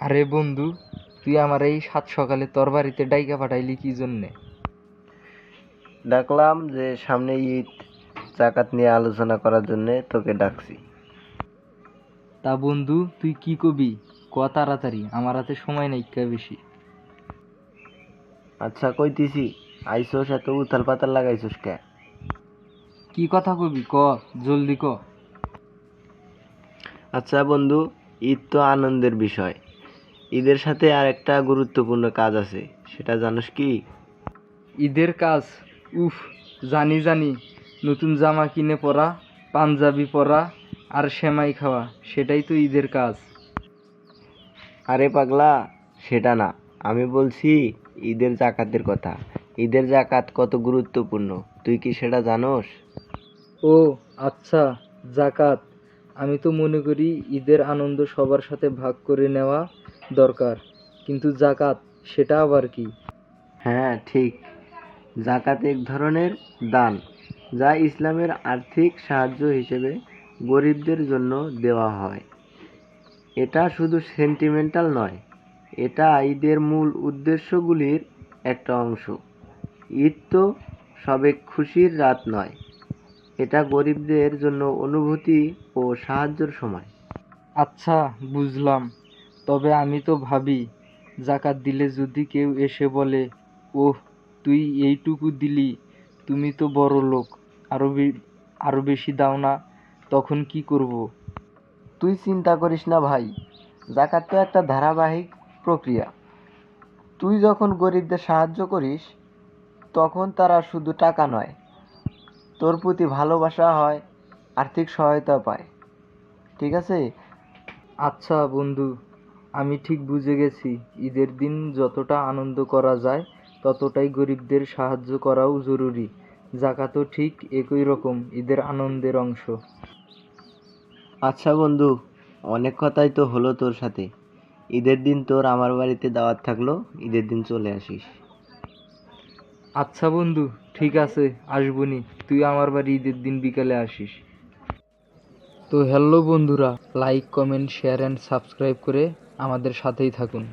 আরে বন্ধু, তুই আমার এই সাত সকালে তোর বাড়িতে ডাইকা পাঠাইলি কি জন্যে? ডাকলাম যে সামনে ঈদ, জাকাত নিয়ে আলোচনা করার জন্য তোকে ডাকছি। তা বন্ধু, তুই কি কবি? ক তাড়াতাড়ি, আমার হাতে সময় নাই বেশি। আচ্ছা কইতিছি, আইসোস এত উথাল পাতাল লাগাইছোস কে? কি কথা কবি, ক, জলদি ক। আচ্ছা বন্ধু, ঈদ তো আনন্দের বিষয়। ঈদের সাথে আর একটা গুরুত্বপূর্ণ কাজ আছে, সেটা জানোস কি? ঈদের কাজ? উফ, জানি জানি। নতুন জামা কিনে পরা, পাঞ্জাবি পরা আর সেমাই খাওয়া, সেটাই তো ঈদের কাজ। আরে পাগলা, সেটা না, আমি বলছি ঈদের জাকাতের কথা। ঈদের জাকাত কত গুরুত্বপূর্ণ, তুই কি সেটা জানোস? ও আচ্ছা, জাকাত। আমি তো মনে করি ঈদের আনন্দ সবার সাথে ভাগ করে নেওয়া দরকার, কিন্তু জাকাত সেটা আবার কি? হ্যাঁ ঠিক, জাকাত এক ধরনের দান, যা ইসলামের আর্থিক সাহায্য হিসেবে গরিবদের জন্য দেওয়া হয়। এটা শুধু সেন্টিমেন্টাল নয়, এটা ঈদের মূল উদ্দেশ্যগুলির একটা অংশ। ঈদ তো সবে খুশির রাত নয়, এটা গরিবদের জন্য অনুভূতি ও সাহায্যের সময়। আচ্ছা, বুঝলাম। তবে আমি তো ভাবি, জাকাত দিলে যদি কেউ এসে বলে, ওহ, তুই এইটুকু দিলি, তুমি তো বড় লোক, আরো বেশি দাও না, তখন কি করব? তুই চিন্তা করিস না ভাই, জাকাত তো একটা ধারাবাহিক প্রক্রিয়া। তুই যখন গরিবদের সাহায্য করিস, তখন তারা শুধু টাকা নয়, তোর প্রতি ভালোবাসা হয়, আর্থিক সহায়তা পায়। ঠিক আছে? আচ্ছা বন্ধু, আমি ঠিক বুঝে গেছি। ঈদের দিন যতটা আনন্দ করা যায়, ততটাই গরিবদের সাহায্য করাও জরুরি। জাকাতও ঠিক একই রকম ঈদের আনন্দের অংশ। আচ্ছা বন্ধু, অনেক কথাই তো হলো তোর সাথে। ঈদের দিন তোর আমার বাড়িতে দাওয়াত থাকলো, ঈদের দিন চলে আসিস। আচ্ছা বন্ধু, ঠিক আছে, আসবনি। তুই আমার বাড়ি ঈদের দিন বিকালে আসিস। তো হ্যালো বন্ধুরা, like, comment, share and subscribe করে আমাদের সাথেই থাকুন।